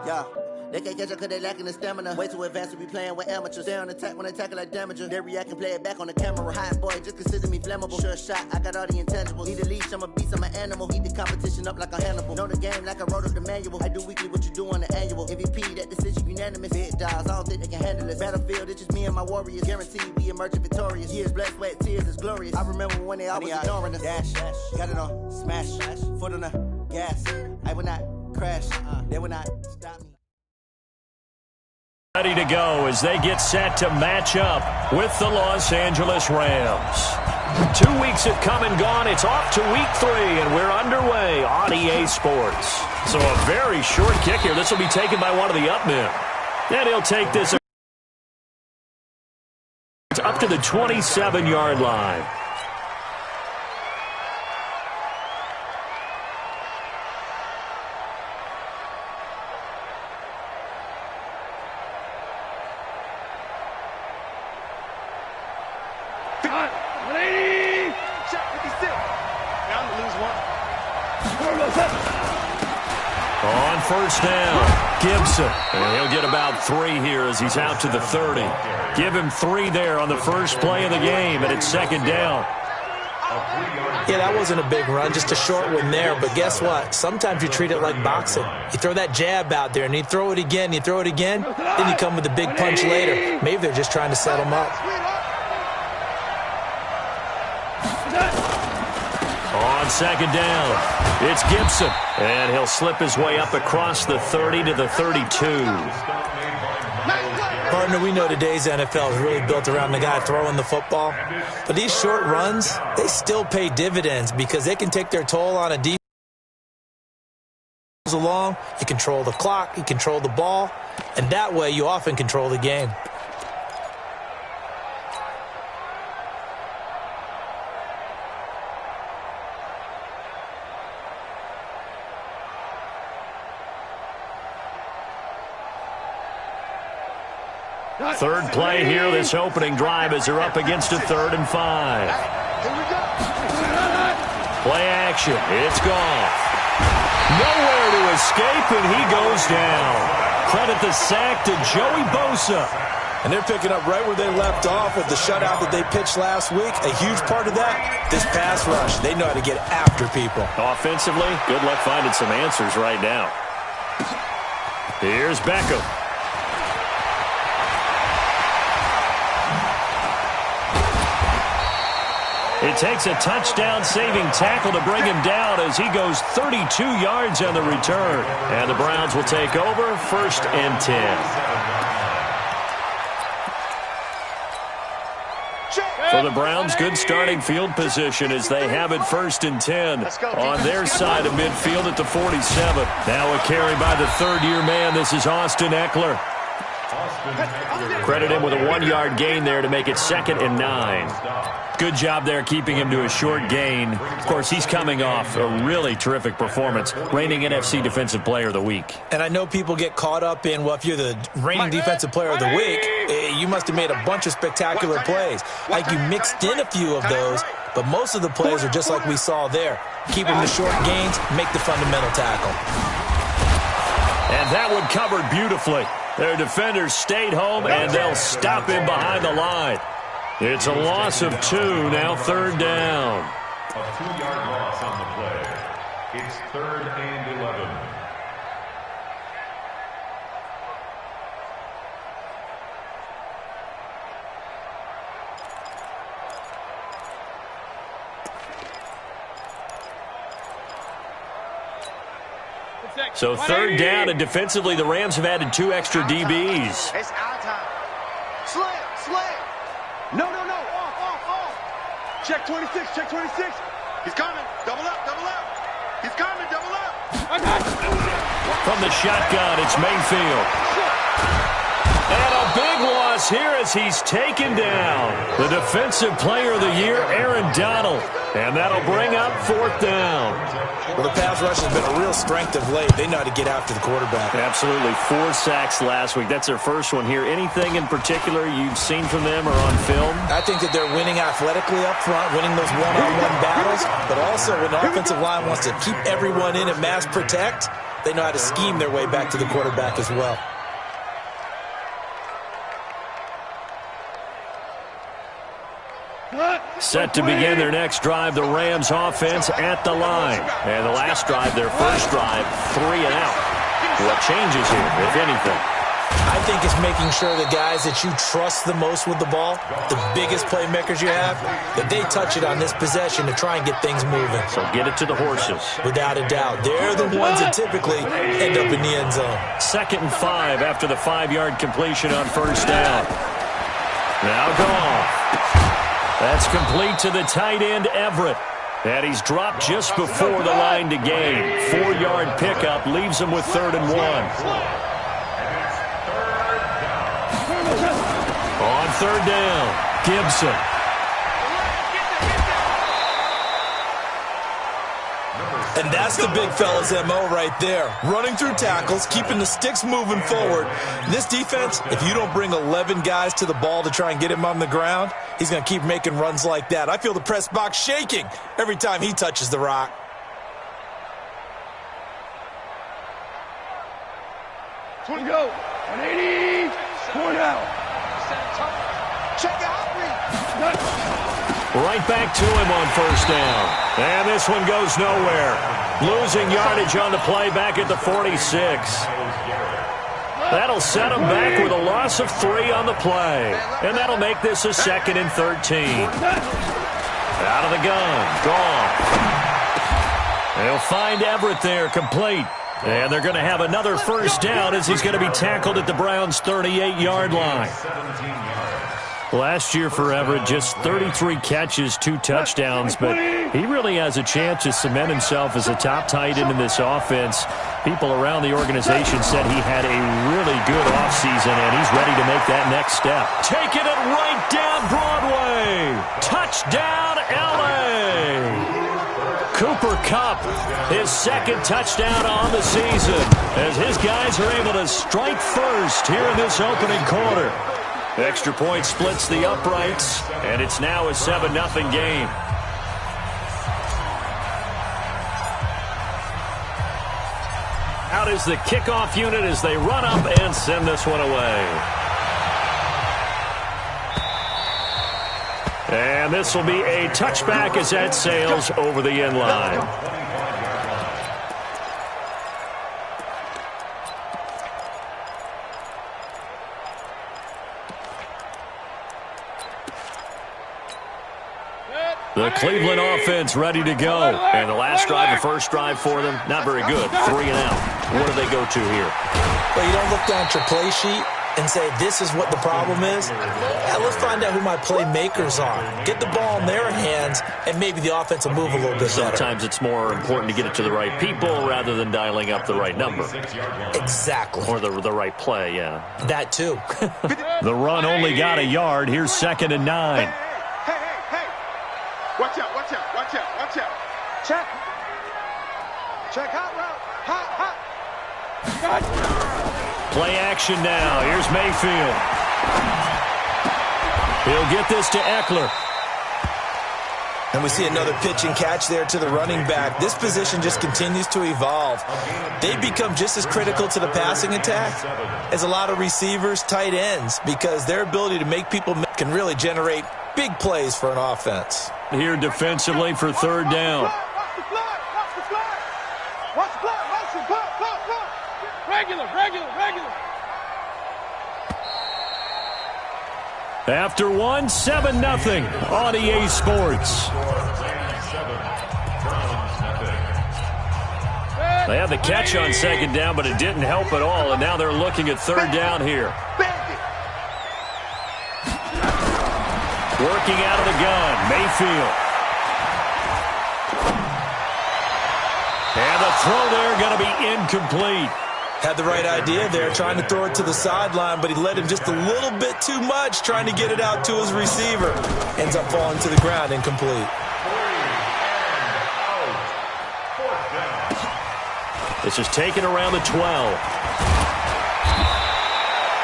Yeah. They can't catch up cause they lacking the stamina. Way too advanced to be playing with amateurs. Stay on attack when they tackle like damager. They react and play it back on the camera. Hot boy, just consider me flammable. Sure shot, I got all the intangibles. Need a leash, I'm a beast, I'm an animal. Heat the competition up like a Hannibal. Know the game like I wrote up the manual. I do weekly what you do on the annual. MVP, that decision unanimous. Big dogs, I don't think they can handle it. Battlefield, it's just me and my warriors. Guaranteed we emerging victorious. Years, blood, sweat, tears, it's glorious. I remember when they always ignoring us. Dash, got it on, smash, foot on the gas. I will not crash, they will not stop me. Ready to go as they get set to match up with the Los Angeles Rams. 2 weeks have come and gone. It's off to week 3, and we're underway on EA Sports. So a very short kick here. This will be taken by one of the up men. And he'll take this up to the 27-yard line. On first down, Gibson. And he'll get about 3 here as he's out to the 30. Give him 3 there on the first play of the game, and it's second down. Yeah, that wasn't a big run, just a short one there. But guess what? Sometimes you treat it like boxing. You throw that jab out there, and you throw it again, then you come with a big punch later. Maybe they're just trying to set him up. On second down, it's Gibson, and he'll slip his way up across the 30 to the 32. Partner, we know today's NFL is really built around the guy throwing the football. But these short runs, they still pay dividends because they can take their toll on a defense. Along, you control the clock, you control the ball, and that way you often control the game. Third play here, this opening drive as they're up against a 3rd and 5. Play action, it's gone. Nowhere to escape, and he goes down. Credit the sack to Joey Bosa. And they're picking up right where they left off with the shutout that they pitched last week. A huge part of that, this pass rush. They know how to get after people. Offensively, good luck finding some answers right now. Here's Beckham. It takes a touchdown-saving tackle to bring him down as he goes 32 yards on the return. And the Browns will take over 1st and 10. For the Browns, good starting field position as they have it 1st and 10 on their side of midfield at the 47. Now a carry by the 3rd-year man. This is Austin Eckler. Credit him with a 1-yard gain there to make it 2nd and 9. Good job there keeping him to a short gain. Of course, he's coming off a really terrific performance, reigning NFC Defensive Player of the Week. And I know people get caught up in, well, if you're the reigning Defensive Player of the Week, you must have made a bunch of spectacular plays. Like you mixed in a few of those, but most of the plays are just like we saw there. Keep them to short gains, make the fundamental tackle. And that one covered beautifully. Their defenders stayed home, and they'll stop him behind the line. It's a loss of 2, now 3rd down. A 2-yard loss on the play. It's 3rd and 11. So 3rd down, and defensively the Rams have added 2 extra DBs. It's our time. Slam. No. Off. Check 26. He's coming. Double up. He's coming. Double up. From the shotgun, it's Mayfield. And a big loss here as he's taken down. The Defensive Player of the Year, Aaron Donald. And that'll bring up 4th down. Well, the pass rush has been a real strength of late. They know how to get after the quarterback. Absolutely. 4 sacks last week. That's their first one here. Anything in particular you've seen from them or on film? I think that they're winning athletically up front, winning those one-on-one battles, but also when the offensive line wants to keep everyone in and mass protect, they know how to scheme their way back to the quarterback as well. Set to begin their next drive, the Rams offense at the line. And the last drive, their first drive, 3 and out. What changes here, if anything? I think it's making sure the guys that you trust the most with the ball, the biggest playmakers you have, that they touch it on this possession to try and get things moving. So get it to the horses. Without a doubt. They're the ones that typically end up in the end zone. 2nd and 5 after the 5-yard completion on first down. Now Goff. That's complete to the tight end, Everett. And he's dropped just before the line to gain. 4-yard pickup leaves him with 3rd and 1. On 3rd down, Gibson. And that's the big fella's MO right there. Running through tackles, keeping the sticks moving forward. This defense, if you don't bring 11 guys to the ball to try and get him on the ground, he's going to keep making runs like that. I feel the press box shaking every time he touches the rock. Go. 180. Score now. Check out. Right back to him on first down. And this one goes nowhere. Losing yardage on the play back at the 46. That'll set him back with a loss of 3 on the play. And that'll make this a 2nd and 13. Out of the gun. Gone. They'll find Everett there, complete. And they're going to have another first down as he's going to be tackled at the Browns' 38-yard line. Last year for Everett, just 33 catches, 2 touchdowns, but he really has a chance to cement himself as a top tight end in this offense. People around the organization said he had a really good offseason, and he's ready to make that next step. Taking it right down Broadway. Touchdown, L.A. Cooper Kupp, his 2nd touchdown on the season, as his guys are able to strike first here in this opening quarter. Extra point splits the uprights, and it's now a 7-0 game. Out is the kickoff unit as they run up and send this one away. And this will be a touchback as that sails over the end line. The Cleveland offense ready to go. And the last drive, the first drive for them, not very good. 3 and out. What do they go to here? Well, you don't look down at your play sheet and say, this is what the problem is. Yeah, let's find out who my playmakers are. Get the ball in their hands, and maybe the offense will move a little bit better. Sometimes it's more important to get it to the right people rather than dialing up the right number. Exactly. Or the right play, yeah. That too. The run only got a yard. Here's 2nd and 9. Hey. Watch out. Check. Check hot route. Hot. Play action now. Here's Mayfield. He'll get this to Eckler. And we see another pitch and catch there to the running back. This position just continues to evolve. They become just as critical to the passing attack as a lot of receivers, tight ends, because their ability to make people can really generate big plays for an offense. Here defensively for 3rd down. Watch the flag. Watch the Regular. After 1, 7-0 on EA Sports. They had the catch on 2nd down, but it didn't help at all, and now they're looking at 3rd down here. Working out of the gun, Mayfield. And the throw there going to be incomplete. Had the right idea there, trying to throw it to the sideline, but he led him just a little bit too much, trying to get it out to his receiver. Ends up falling to the ground, incomplete. This is taken around the 12.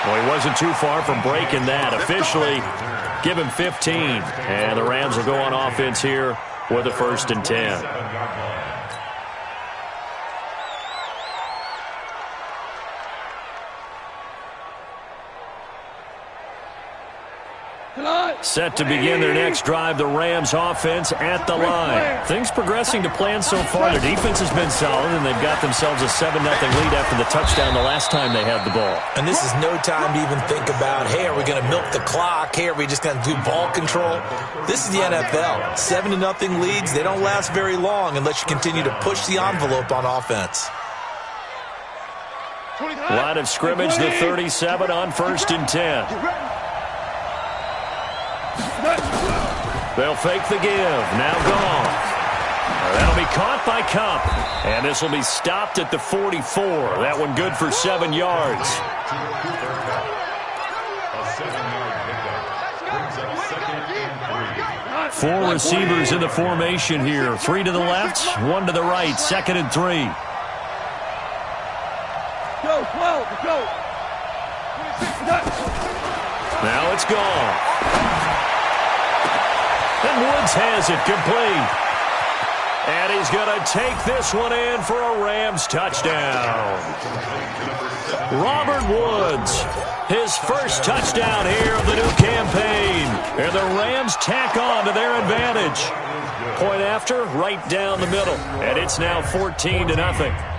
Well, he wasn't too far from breaking that. Officially, give him 15. And the Rams will go on offense here with a 1st and 10. Set to begin their next drive, the Rams offense at the line. Things progressing to plan so far. Their defense has been solid, and they've got themselves a 7-0 lead after the touchdown the last time they had the ball. And this is no time to even think about, hey, are we going to milk the clock? Hey, are we just going to do ball control? This is the NFL. 7-0 leads, they don't last very long unless you continue to push the envelope on offense. Line of scrimmage, the 37 on 1st and 10. They'll fake the give. Now gone. That'll be caught by Cup. And this will be stopped at the 44. That one good for 7 yards. A 7-yard pickup. 4 receivers in the formation here. 3 to the left, 1 to the right. 2nd and 3. Go, go. Now it's gone. And Woods has it complete. And he's going to take this one in for a Rams touchdown. Robert Woods, his first touchdown here of the new campaign. And the Rams tack on to their advantage. Point after, right down the middle. And it's now 14-0.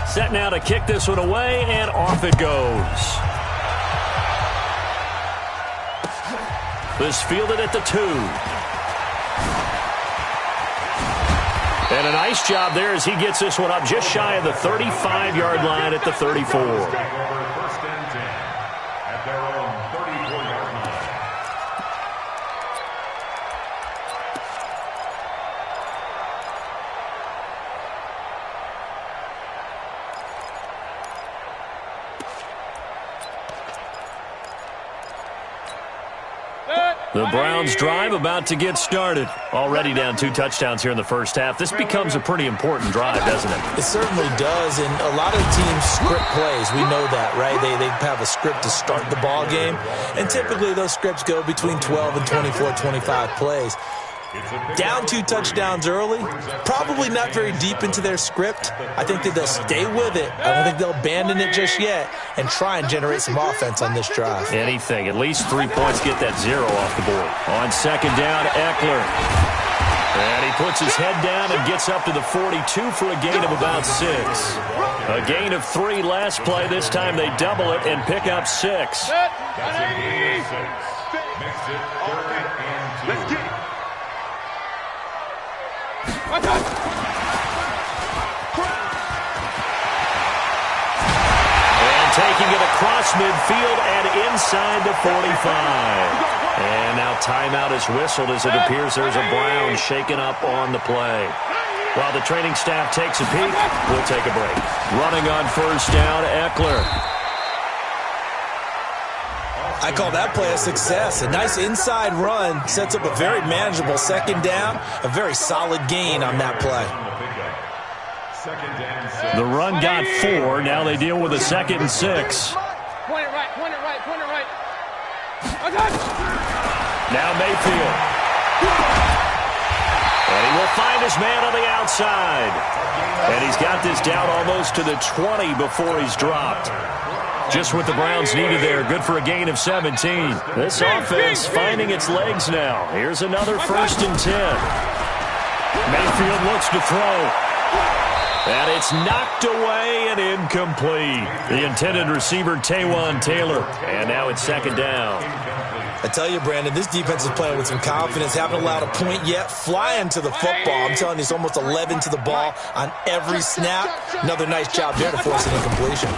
Set now to kick this one away, and off it goes. This fielded at the 2. And a nice job there as he gets this one up just shy of the 35-yard line at the 34. First and 10 at their own 34-yard line. The Browns drive about to get started. Already down 2 touchdowns here in the first half. This becomes a pretty important drive, doesn't it? It certainly does, and a lot of teams script plays. We know that, right? They have a script to start the ball game, and typically those scripts go between 12 and 24, 25 plays. Down 2 touchdowns early, probably not very deep into their script. I think that they'll stay with it. I don't think they'll abandon it just yet and try and generate some offense on this drive. Anything. At least 3 points, get that 0 off the board. On 2nd down, Eckler. And he puts his head down and gets up to the 42 for a gain of about 6. A gain of 3 last play. This time they double it and pick up 6. That's a gain of 6. Makes it 3rd and 2. Let's get it. And taking it across midfield and inside the 45. And now timeout is whistled as it appears there's a Brown shaken up on the play. While the training staff takes a peek, we'll take a break. Running on 1st down, Eckler. I call that play a success. A nice inside run sets up a very manageable 2nd down. A very solid gain on that play. The run got 4. Now they deal with a 2nd and 6. Point it right. Now Mayfield. And he will find his man on the outside. And he's got this down almost to the 20 before he's dropped. Just what the Browns needed there. Good for a gain of 17. This offense finding its legs now. Here's another 1st and 10. Mayfield looks to throw. And it's knocked away and incomplete. The intended receiver, Taywan Taylor. And now it's 2nd down. I tell you, Brandon, this defense is playing with some confidence. Haven't allowed a point yet. Flying to the football. I'm telling you, it's almost 11 to the ball on every snap. Another nice job there to force an incompletion.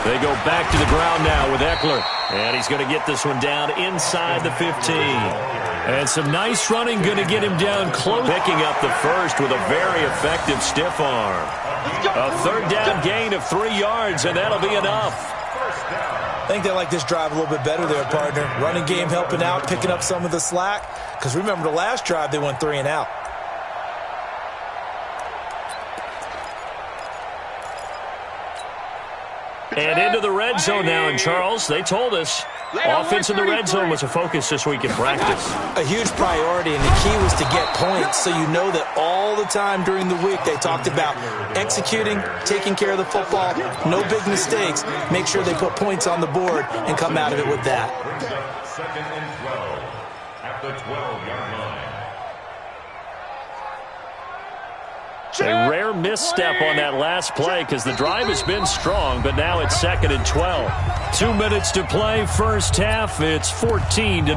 They go back to the ground now with Eckler. And he's going to get this one down inside the 15. And some nice running going to get him down close. Picking up the first with a very effective stiff arm. A 3rd down gain of 3 yards, and that'll be enough. I think they like this drive a little bit better there, partner. Running game helping out, picking up some of the slack. Because remember, the last drive, they went 3 and out. And into the red zone now. And, Charles, they told us offense in the red zone was a focus this week in practice. A huge priority, and the key was to get points. So you know that all the time during the week they talked about executing, taking care of the football, no big mistakes. Make sure they put points on the board and come out of it with that. Second and 12 at the 12-yard line. A rare misstep on that last play because the drive has been strong, but now it's second and 12. 2 minutes to play, first half. It's 14-0.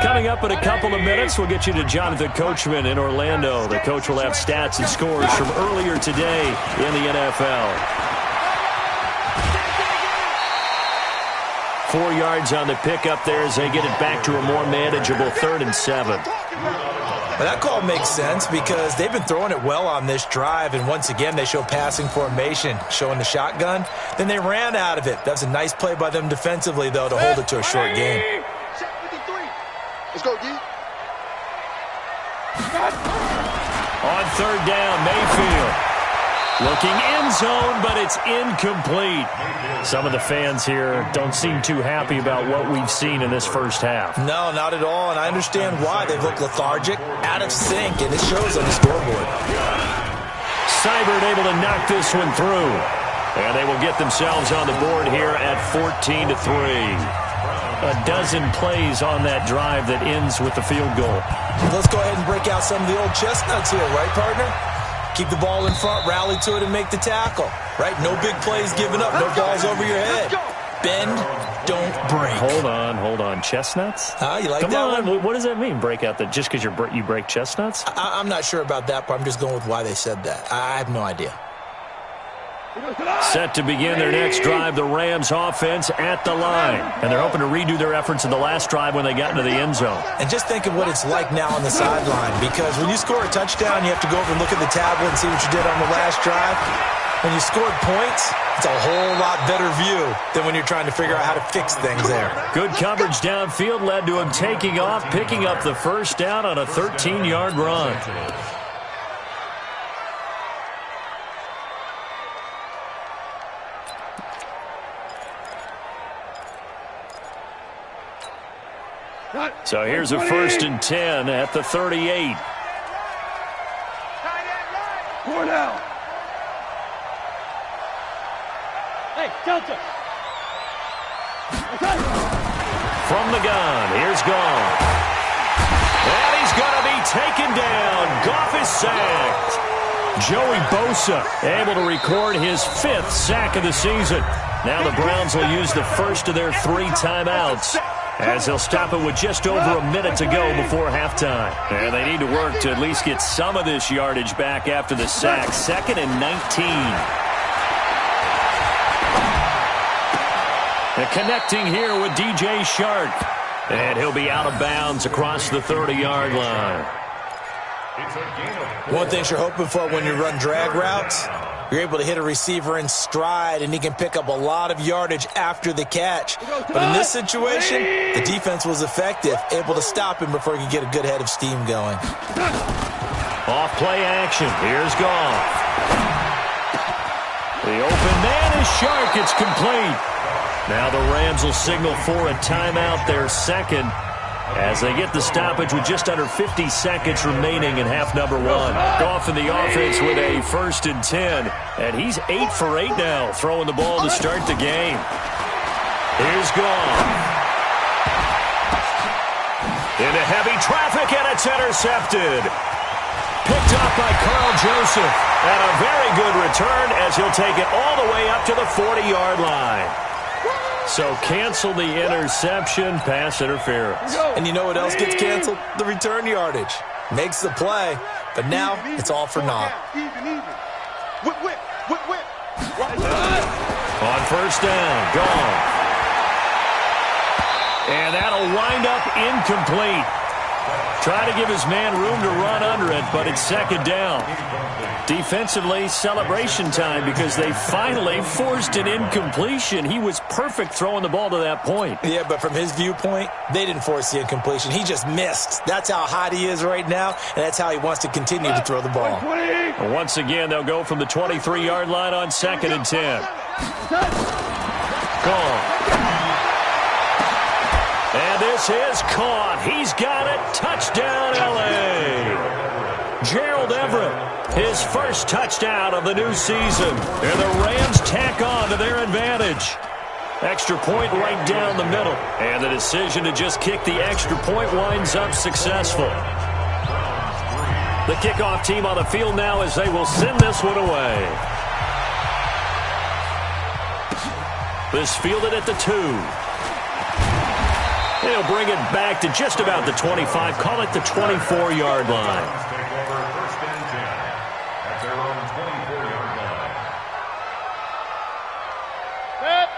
Coming up in a couple of minutes, we'll get you to Jonathan Coachman in Orlando. The coach will have stats and scores from earlier today in the NFL. 4 yards on the pickup there as they get it back to a more manageable 3rd and 7. Well, that call makes sense because they've been throwing it well on this drive, and once again they show passing formation, showing the shotgun. Then they ran out of it. That was a nice play by them defensively, though, to hold it to a short game. Let's go, D. On 3rd down, Mayfield. Looking end zone, but it's incomplete. Some of the fans here don't seem too happy about what we've seen in this first half. No, not at all, and I understand why. They've looked lethargic, out of sync, and it shows on the scoreboard. Seibert able to knock this one through. And they will get themselves on the board here at 14-3. A dozen plays on that drive that ends with the field goal. Let's go ahead and break out some of the old chestnuts here, right, partner? Keep the ball in front, rally to it, and make the tackle. Right? No big plays given up, no balls over your head. Bend, don't break. Hold on. Chestnuts? You like Come that on. one? What does that mean, break out? Just because you break chestnuts? I'm not sure about that, but I'm just going with why they said that. I have no idea. Set to begin their next drive, the Rams offense at the line. And they're hoping to redo their efforts in the last drive when they got into the end zone. And just think of what it's like now on the sideline, because when you score a touchdown, you have to go over and look at the tablet and see what you did on the last drive. When you scored points, it's a whole lot better view than when you're trying to figure out how to fix things there. Good coverage downfield led to him taking off, picking up the first down on a 13-yard run. So here's a 1st and 10 at the 38. Cornell. Hey, Delta. From the gun, here's Goff. And he's going to be taken down. Goff is sacked. Joey Bosa able to record his 5th sack of the season. Now the Browns will use the first of their 3 timeouts, as they'll stop it with just over a minute to go before halftime. And they need to work to at least get some of this yardage back after the sack. 2nd and 19. And connecting here with DJ Shark. And he'll be out of bounds across the 30-yard line. One thing you're hoping for when you run drag routes, you're able to hit a receiver in stride, and he can pick up a lot of yardage after the catch. But in this situation, the defense was effective, able to stop him before he could get a good head of steam going. Off play action. Here's Goff. The open man is Shark. It's complete. Now the Rams will signal for a timeout, their 2nd, as they get the stoppage with just under 50 seconds remaining in half number 1. Goff in the offense with a 1st and 10. And he's 8 for 8 now, throwing the ball to start the game. Here's Goff. Into heavy traffic, and it's intercepted. Picked up by Carl Joseph. And a very good return as he'll take it all the way up to the 40-yard line. So cancel the interception, pass interference. And you know what else gets canceled? The return yardage. Makes the play, but now it's all for naught. Whip, whip, whip, whip. On 1st down, Goff. And that'll wind up incomplete. Try to give his man room to run under it, but it's second down. Defensively, celebration time because they finally forced an incompletion. He was perfect throwing the ball to that point. Yeah, but from his viewpoint, they didn't force the incompletion. He just missed. That's how hot he is right now, and that's how he wants to continue to throw the ball. Once again, they'll go from the 23-yard line on 2nd and 10. Gone. And this is caught. He's got it. Touchdown, L.A. Gerald Everett, his first touchdown of the new season. And the Rams tack on to their advantage. Extra point right down the middle. And the decision to just kick the extra point winds up successful. The kickoff team on the field now as they will send this one away. This fielded at the 2. They'll bring it back to just about the 25. Call it the 24-yard line.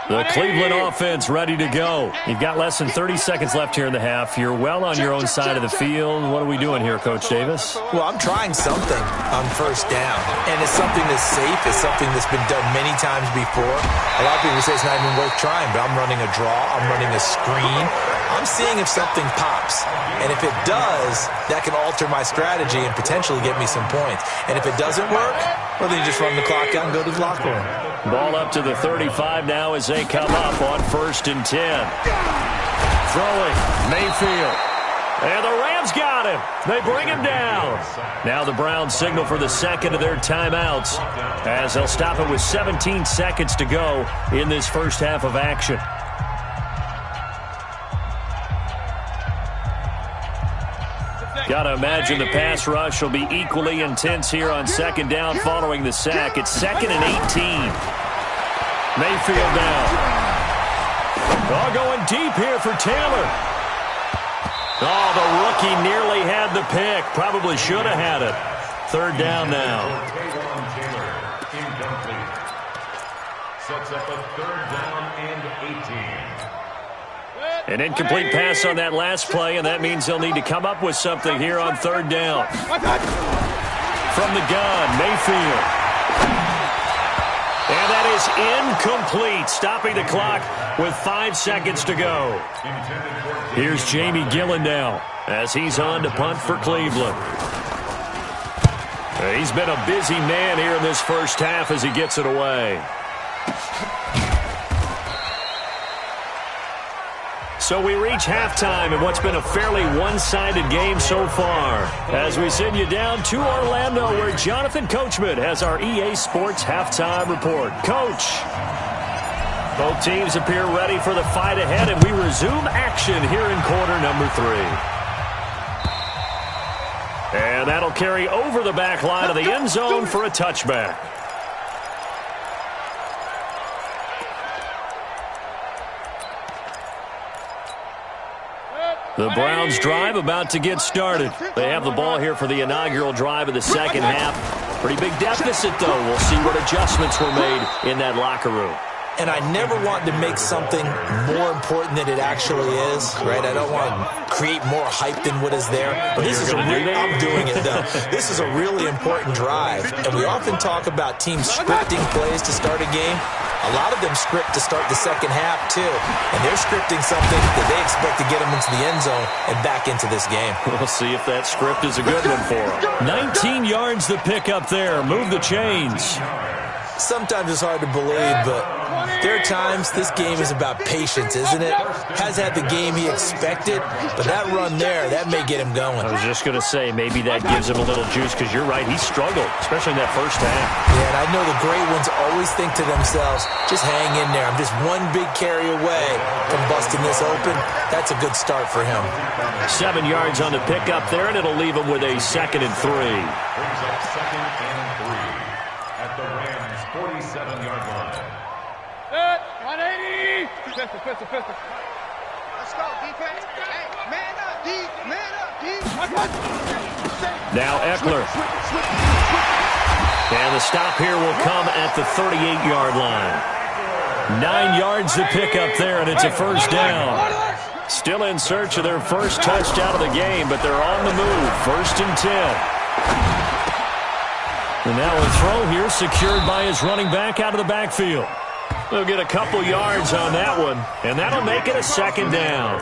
The Cleveland offense ready to go. You've got less than 30 seconds left here in the half. You're well on your own side of the field. What are we doing here, Coach Davis? Well, I'm trying something on first down, and it's something that's safe. It's something that's been done many times before. A lot of people say it's not even worth trying, but I'm running a draw. I'm running a screen. I'm seeing if something pops, and if it does, that can alter my strategy and potentially get me some points. And if it doesn't work, well, then you just run the clock out and go to the locker room. Ball up to the 35 now as they come up on 1st and 10. Throwing, Mayfield. And the Rams got him. They bring him down. Now the Browns signal for the second of their timeouts as they'll stop it with 17 seconds to go in this first half of action. Got to imagine the pass rush will be equally intense here on second down following the sack. It's 2nd and 18. Mayfield down. Oh, going deep here for Taylor. Oh, the rookie nearly had the pick. Probably should have had it. 3rd down now. Sets up a 3rd down and 18. An incomplete pass on that last play, and that means they'll need to come up with something here on 3rd down. From the gun, Mayfield. And that is incomplete, stopping the clock with 5 seconds to go. Here's Jamie Gillen now as he's on to punt for Cleveland. He's been a busy man here in this first half as he gets it away. So we reach halftime in what's been a fairly one-sided game so far. As we send you down to Orlando where Jonathan Coachman has our EA Sports halftime report. Coach, both teams appear ready for the fight ahead, and we resume action here in quarter number 3. And that'll carry over the back line of the end zone for a touchback. The Browns drive about to get started. They have the ball here for the inaugural drive of the second half. Pretty big deficit, though. We'll see what adjustments were made in that locker room. And I never want to make something more important than it actually is, right? I don't want to create more hype than what is there. But this is I'm doing it, though. This is a really important drive. And we often talk about teams scripting plays to start a game. A lot of them script to start the second half, too. And they're scripting something that they expect to get them into the end zone and back into this game. We'll see if that script is a good one for them. 19 yards the pick up there. Move the chains. Sometimes it's hard to believe, but there are times this game is about patience, isn't it? Has had the game he expected, but that run there, that may get him going. I was just going to say, maybe that gives him a little juice, because you're right, he struggled, especially in that first half. Yeah, and I know the great ones always think to themselves, just hang in there. I'm just one big carry away from busting this open. That's a good start for him. 7 yards on the pickup there, and it'll leave him with a 2nd and 3. Brings up 2nd and 3 at the Rams' 47-yard line. 180! Pistol. Let's go, defense. Hey, man up, D. Now Eckler. And the stop here will come at the 38-yard line. 9 yards to pick up there, and it's a first down. Still in search of their first touchdown of the game, but they're on the move. 1st and 10. And now a throw here secured by his running back out of the backfield. They'll get a couple yards on that one, and that'll make it a 2nd down.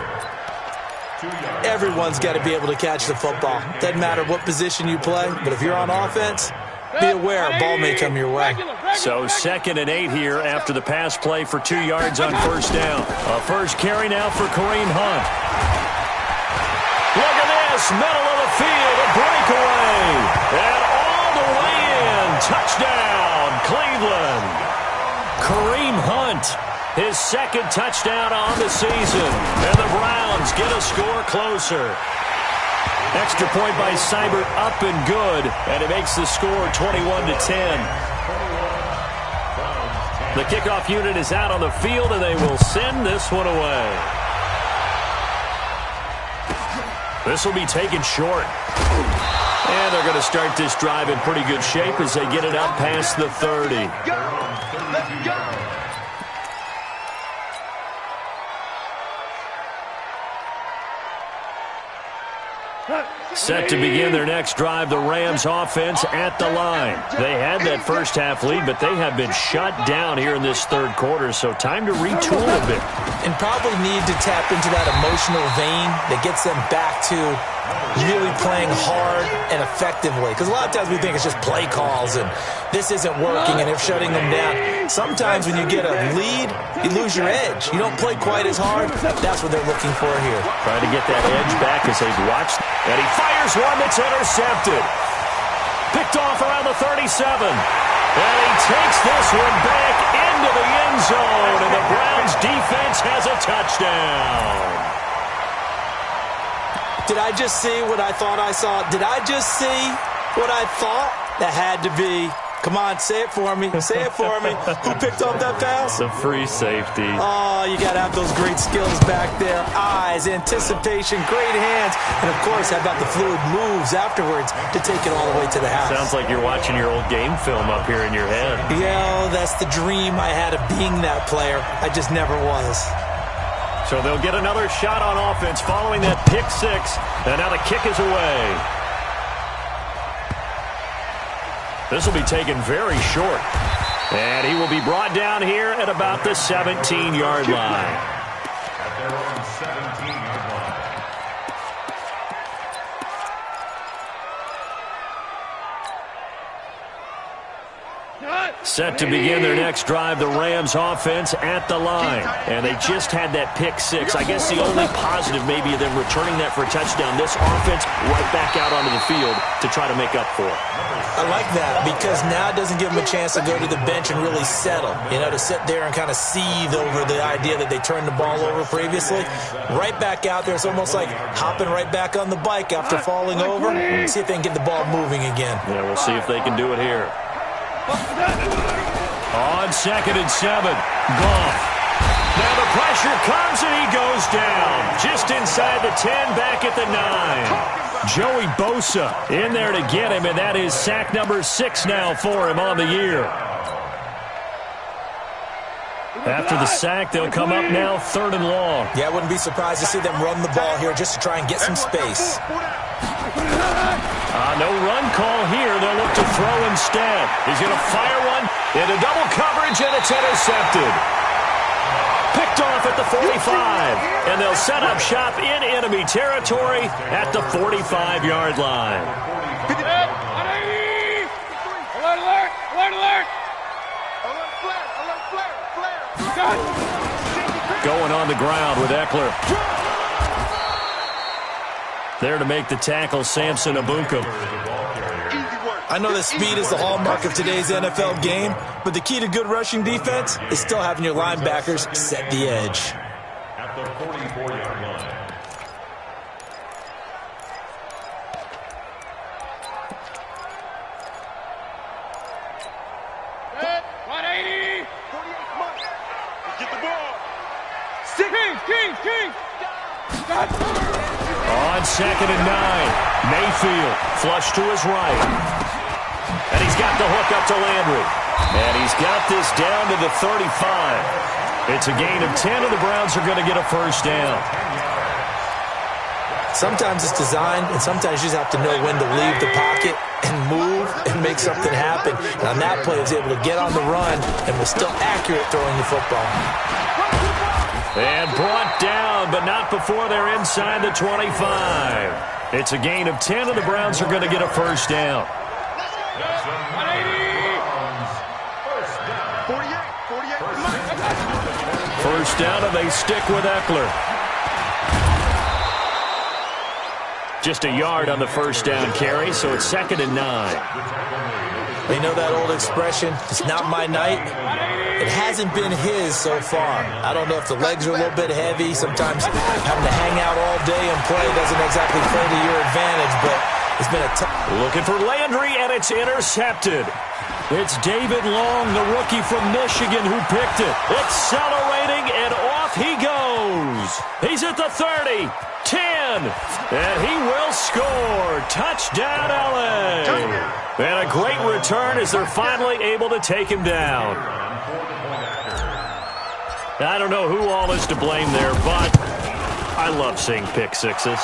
Everyone's got to be able to catch the football. Doesn't matter what position you play, but if you're on offense, be aware a ball may come your way. So 2nd and 8 here after the pass play for 2 yards on 1st down. A first carry now for Kareem Hunt. Look at this, middle of the field, a breakaway. And all the way in, touchdown, Cleveland. Kareem Hunt, his 2nd touchdown on the season. And the Browns get a score closer. Extra point by Seibert up and good, and it makes the score 21-10. The kickoff unit is out on the field, and they will send this one away. This will be taken short. And they're going to start this drive in pretty good shape as they get it up past the 30. Let's go! Set to begin their next drive, the Rams offense at the line. They had that first half lead, but they have been shut down here in this 3rd quarter, so time to retool a bit. And probably need to tap into that emotional vein that gets them back to really playing hard and effectively. Because a lot of times we think it's just play calls and this isn't working and they're shutting them down. Sometimes when you get a lead, you lose your edge. You don't play quite as hard. That's what they're looking for here. Trying to get that edge back as they've watched. And he fires one that's intercepted. Picked off around the 37. And he takes this one back into the end zone. And the Browns defense has a touchdown. Did I just see what I thought I saw? Did I just see what I thought? That had to be. Come on, say it for me. Say it for me. Who picked up that pass? The free safety. Oh, you got to have those great skills back there. Eyes, anticipation, great hands. And, of course, how about the fluid moves afterwards to take it all the way to the house? Sounds like you're watching your old game film up here in your head. Yeah, that's the dream I had of being that player. I just never was. So they'll get another shot on offense following that pick 6. And now the kick is away. This will be taken very short. And he will be brought down here at about the 17-yard line. At their own 17-yard line. Set to begin their next drive, the Rams offense at the line. And they just had that pick 6. I guess the only positive maybe of them returning that for a touchdown. This offense right back out onto the field to try to make up for it. I like that because now it doesn't give them a chance to go to the bench and really settle. You know, to sit there and kind of seethe over the idea that they turned the ball over previously. Right back out there. It's almost like hopping right back on the bike after falling over. See if they can get the ball moving again. Yeah, we'll see if they can do it here. On 2nd and 7, Goff. Now the pressure comes and he goes down. Just inside the 10, back at the 9. Joey Bosa in there to get him, and that is sack number 6 now for him on the year. After the sack, they'll come up now 3rd and long. Yeah, I wouldn't be surprised to see them run the ball here just to try and get some space. No run call here. They'll look to throw instead. He's going to fire one into double coverage, and it's intercepted. Picked off at the 45, and they'll set up shop in enemy territory at the 45-yard line. Alert, alert! Alert, alert! Alert, flare! Alert, flare! Flare! Going on the ground with Eckler. There to make the tackle, Samson Abuka. I know that speed is the hallmark of today's NFL game, but the key to good rushing defense is still having your linebackers set the edge. At the 44-yard line. Set, 180! 48 months. Get the ball. King! On 2nd and 9, Mayfield flush to his right. And he's got the hook up to Landry. And he's got this down to the 35. It's a gain of 10, and the Browns are going to get a first down. Sometimes it's designed, and sometimes you just have to know when to leave the pocket and move and make something happen. And on that play, he was able to get on the run and was still accurate throwing the football. And brought down, but not before they're inside the 25. It's a gain of 10, and the Browns are going to get a first down. 48. First down, and they stick with Eckler. Just a yard on the first down carry, so it's 2nd and 9. You know that old expression, it's not my night? It hasn't been his so far. I don't know if the legs are a little bit heavy. Sometimes having to hang out all day and play doesn't exactly play to your advantage, but it's been a tough. Looking for Landry, and it's intercepted. It's David Long, the rookie from Michigan, who picked it. Accelerating, and off he goes. He's at the 30. 10, and he will score. Touchdown, LA. And a great return as they're finally able to take him down. I don't know who all is to blame there, but I love seeing pick sixes.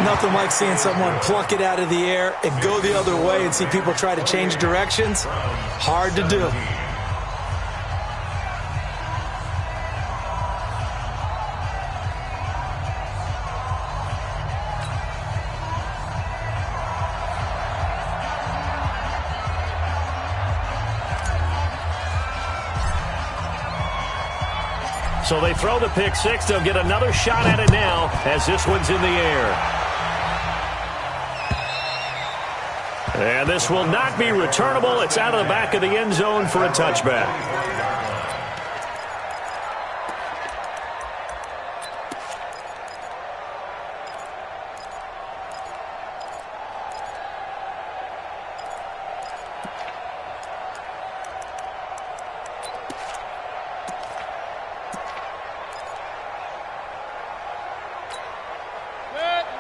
Nothing like seeing someone pluck it out of the air and go the other way and see people try to change directions. Hard to do. So they throw the pick six. They'll get another shot at it now as this one's in the air. And this will not be returnable. It's out of the back of the end zone for a touchback.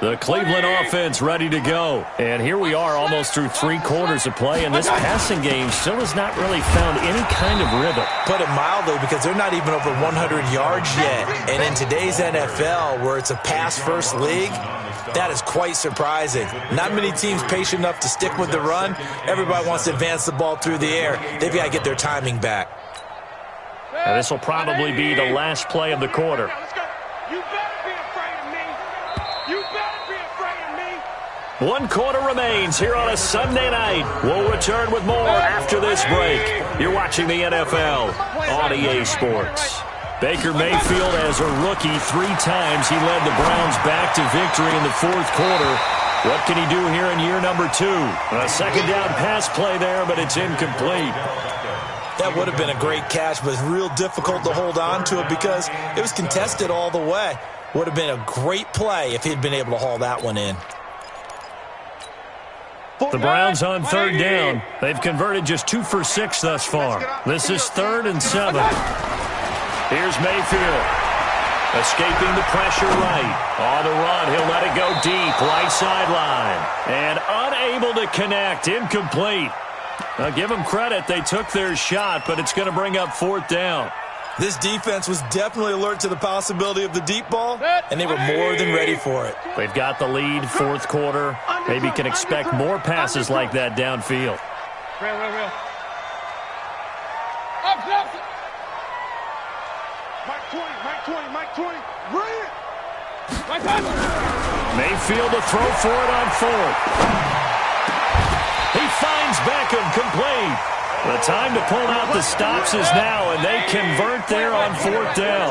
The Cleveland offense ready to go. And here we are almost through 3 quarters of play, and this passing game still has not really found any kind of rhythm. Put it mildly, because they're not even over 100 yards yet. And in today's NFL, where it's a pass-first league, that is quite surprising. Not many teams patient enough to stick with the run. Everybody wants to advance the ball through the air. They've got to get their timing back. And this will probably be the last play of the quarter. You better be afraid of me. You better be afraid of me. 1 quarter remains here on a Sunday night. We'll return with more after this break. You're watching the NFL on EA Sports. Baker Mayfield, as a rookie, 3 times he led the Browns back to victory in the 4th quarter. What can he do here in year number 2? A second down pass play there, but it's incomplete. That would have been a great catch, but it's real difficult to hold on to it because it was contested all the way. Would have been a great play if he'd been able to haul that one in. The Browns on 3rd down. They've converted just 2 for 6 thus far. This is 3rd and 7. Here's Mayfield. Escaping the pressure right. On the run, he'll let it go deep. Right sideline. And unable to connect. Incomplete. Now, give them credit. They took their shot, but it's going to bring up 4th down. This defense was definitely alert to the possibility of the deep ball, and they were more than ready for it. They've got the lead, 4th quarter. Maybe can expect more passes like that downfield. Real. Up. Mike 20. Bring it. Mayfield to throw for it on 4th. He finds Beckham, complete. The time to pull out the stops is now, and they convert there on 4th down.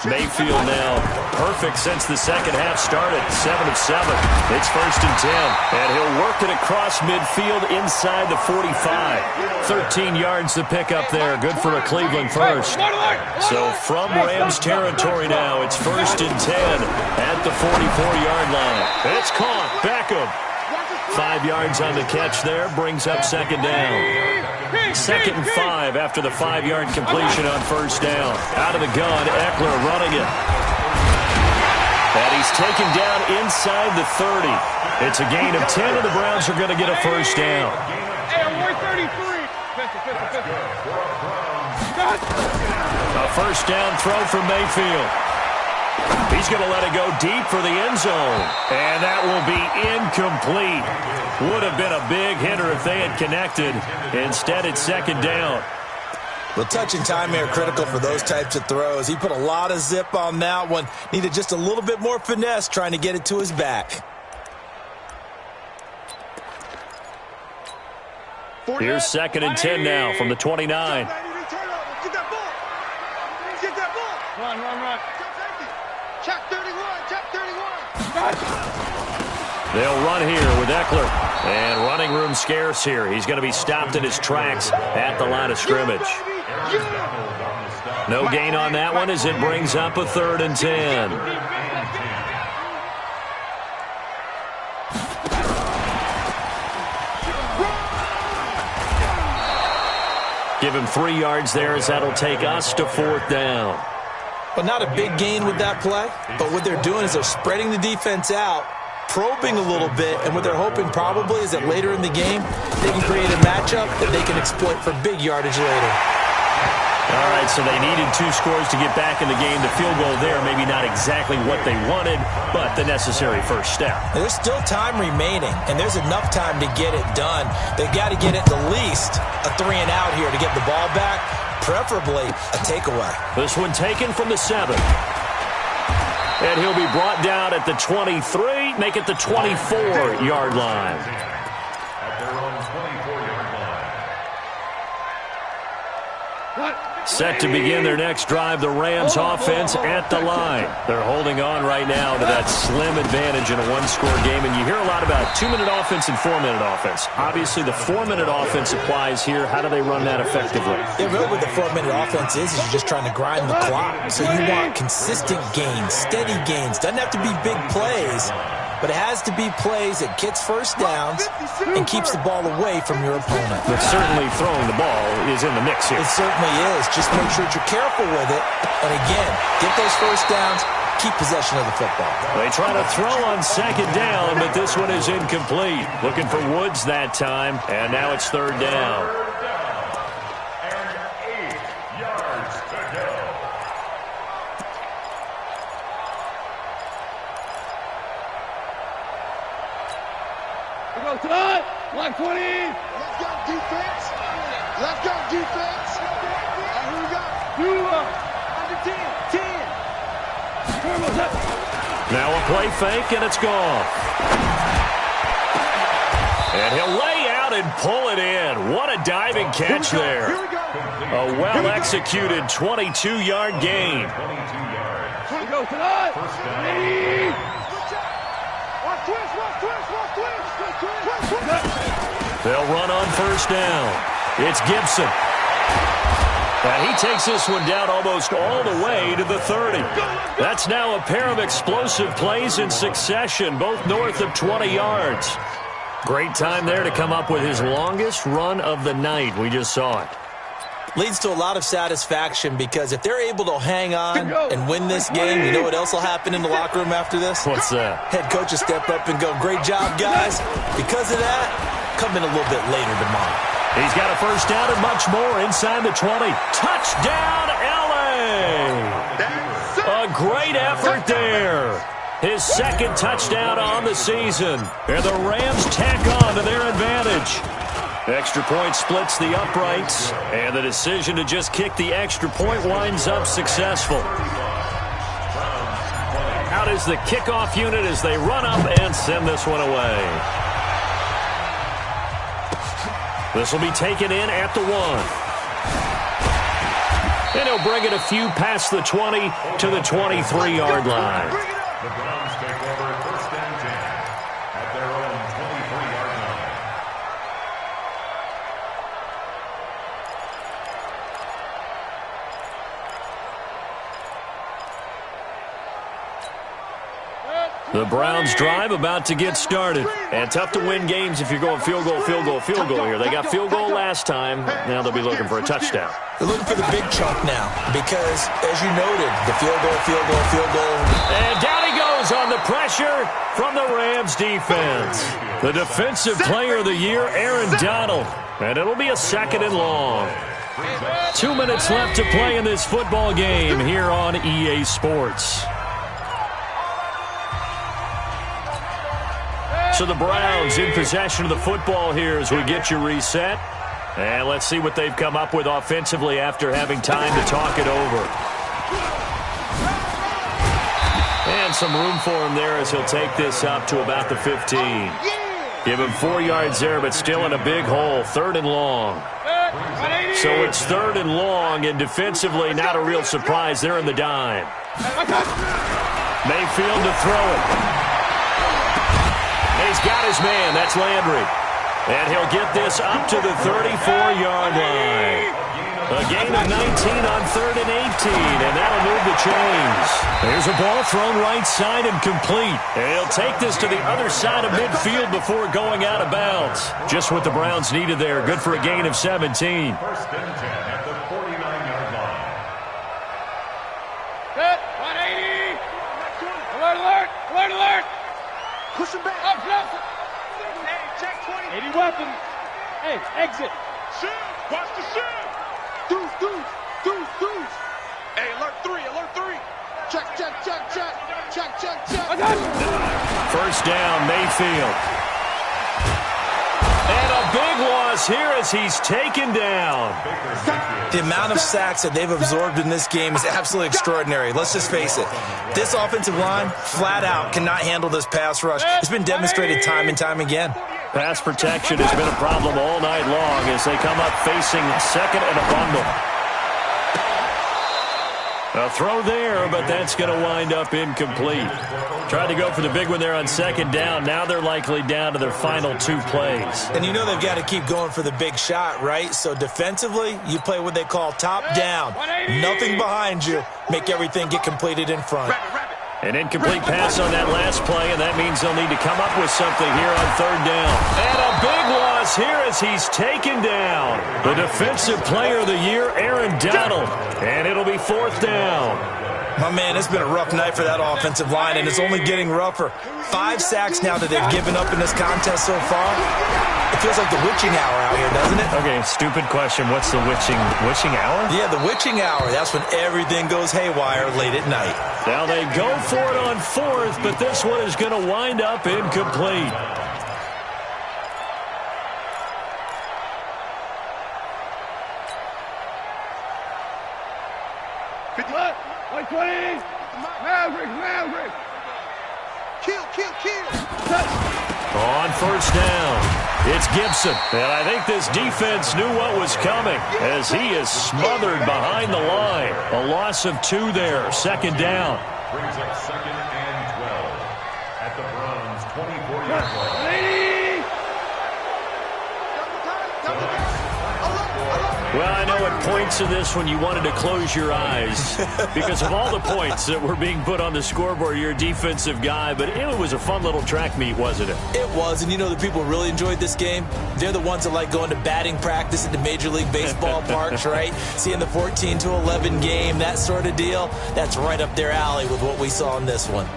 Mayfield now perfect since the second half started, 7 of 7. It's 1st and 10, and he'll work it across midfield inside the 45. 13 yards to pick up there, good for a Cleveland first. So from Rams territory now, it's 1st and 10 at the 44-yard line. It's caught, Beckham. 5 yards on the catch there, brings up 2nd down. 2nd and 5 after the 5-yard completion on 1st down. Out of the gun, Eckler running it. And he's taken down inside the 30. It's a gain of 10, and the Browns are going to get a 1st down. A 1st down throw for Mayfield. He's going to let it go deep for the end zone. And that will be incomplete. Would have been a big hitter if they had connected. Instead, it's second down. Well, touch and time are critical for those types of throws. He put a lot of zip on that one. Needed just a little bit more finesse trying to get it to his back. Here's second and 10 now from the 29. Get that ball. Get that ball. Run. Check 31. Check 31. They'll run here with Eckler. And running room scarce here. He's going to be stopped in his tracks at the line of scrimmage. No gain on that one as it brings up a 3rd and 10. Give him 3 yards there as that'll take us to 4th down. But not a big gain with that play. But what they're doing is they're spreading the defense out, probing a little bit, and what they're hoping probably is that later in the game, they can create a matchup that they can exploit for big yardage later. All right, so they needed 2 scores to get back in the game. The field goal there, maybe not exactly what they wanted, but the necessary first step. There's still time remaining, and there's enough time to get it done. They've got to get at the least a 3-and-out here to get the ball back, preferably a takeaway. This one taken from the 7. And he'll be brought down at the 23, make it the 24-yard line. At their own 24-yard line. Set to begin their next drive, the Rams offense at the line. They're holding on right now to that slim advantage in a 1-score game. And you hear a lot about 2-minute offense and 4-minute offense. Obviously, the 4-minute offense applies here. How do they run that effectively? Yeah, really what the 4-minute offense is you're just trying to grind the clock. So you want consistent gains, steady gains. Doesn't have to be big plays, but it has to be plays that gets first downs and keeps the ball away from your opponent. But certainly throwing the ball is in the mix here. It certainly is. Just make sure that you're careful with it. And again, get those first downs, keep possession of the football. They try to throw on second down, but this one is incomplete. Looking for Woods that time, and now it's 3rd down. And 8 yards to go. Go tonight. 120. Let's go defense. Let's go defense. And who we got? Under 10. Now a play fake, and it's gone. And he'll lay out and pull it in. What a diving catch there. A well-executed 22-yard gain. 22 yards. Here we go tonight. First down. They'll run on first down. It's Gibson. And he takes this one down almost all the way to the 30. That's now a pair of explosive plays in succession, both north of 20 yards. Great time there to come up with his longest run of the night. We just saw it. Leads to a lot of satisfaction because if they're able to hang on and win this game, you know what else will happen in the locker room after this? What's that? Head coach will step up and go, great job, guys. Because of that, come in a little bit later tomorrow. He's got a first down and much more inside the 20. Touchdown, L.A. A great effort there. His 2nd touchdown on the season. And the Rams tack on to their advantage. Extra point splits the uprights, and the decision to just kick the extra point winds up successful. Out is the kickoff unit as they run up and send this one away. This will be taken in at the 1. And he'll bring it a few past the 20 to the 23-yard line. The Browns take over 1st and 10 at their own 23-yard line. The Browns drive about to get started. And tough to win games if you're going field goal here. They got field goal last time. Now they'll be looking for a touchdown. They're looking for the big chunk now because, as you noted, the field goal. And down he goes on the pressure from the Rams defense. The defensive player of the year, Aaron Donald. And it'll be a 2nd and long. 2 minutes left to play in this football game here on EA Sports. So the Browns in possession of the football here as we get you reset. And let's see what they've come up with offensively after having time to talk it over. And some room for him there as he'll take this up to about the 15. Give him 4 yards there, but still in a big hole. 3rd and long. So it's 3rd and long, and defensively not a real surprise. They're in the dime. Mayfield to throw it. He's got his man. That's Landry. And he'll get this up to the 34-yard line. A gain of 19 on 3rd and 18, and that'll move the chains. There's a ball thrown right side and complete. And he'll take this to the other side of midfield before going out of bounds. Just what the Browns needed there. Good for a gain of 17. 1st and 10 at the 49-yard line. Good. 180. Alert, alert. Alert, alert. Push him back. Up, left. Hey, check 20. 80 weapons. Hey, exit. Shoot. Watch the shoot. Deuce, deuce, deuce, deuce. Hey, alert 3, alert 3. Check, check, check, check. Check, check, check. I got it. 1st down, Mayfield. And a big loss here as he's taken down. The amount of sacks that they've absorbed in this game is absolutely extraordinary. Let's just face it. This offensive line, flat out, cannot handle this pass rush. It's been demonstrated time and time again. Pass protection has been a problem all night long as they come up facing 2nd and a bundle. A throw there, but that's going to wind up incomplete. Tried to go for the big one there on 2nd down. Now they're likely down to their final 2 plays. And you know they've got to keep going for the big shot, right? So defensively, you play what they call top down. Nothing behind you. Make everything get completed in front. An incomplete pass on that last play, and that means they'll need to come up with something here on 3rd down. And a big loss here as he's taken down. The defensive player of the year, Aaron Donald. And it'll be 4th down. My man, it's been a rough night for that offensive line, and it's only getting rougher. 5 sacks now that they've given up in this contest so far. It feels like the witching hour out here, doesn't it? Okay, stupid question. What's the witching hour? Yeah, the witching hour. That's when everything goes haywire late at night. Now they go for it on 4th, but this one is going to wind up incomplete. What? 120. Maverick. Kill, kill, kill. On 1st down, it's Gibson. And I think this defense knew what was coming as he is smothered behind the line. A loss of 2 there, 2nd down. Brings up 2nd and 12 at the Browns' 24-yard line. Well, I know at points in this one you wanted to close your eyes because of all the points that were being put on the scoreboard. You're a defensive guy, but it was a fun little track meet, wasn't it? It was, and you know the people who really enjoyed this game? They're the ones that like going to batting practice at the Major League Baseball parks, right? Seeing the 14-11 game, that sort of deal. That's right up their alley with what we saw in this one.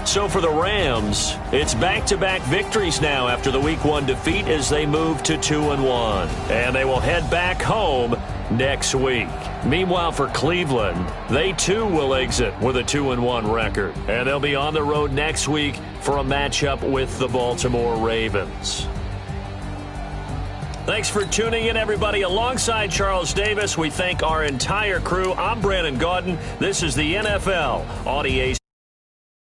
So for the Rams, it's back-to-back victories now after the Week 1 defeat as they move to 2-1. And they will head back home next week. Meanwhile, for Cleveland, they too will exit with a 2-1 record. And they'll be on the road next week for a matchup with the Baltimore Ravens. Thanks for tuning in, everybody. Alongside Charles Davis, we thank our entire crew. I'm Brandon Gaudin. This is the NFL on EA.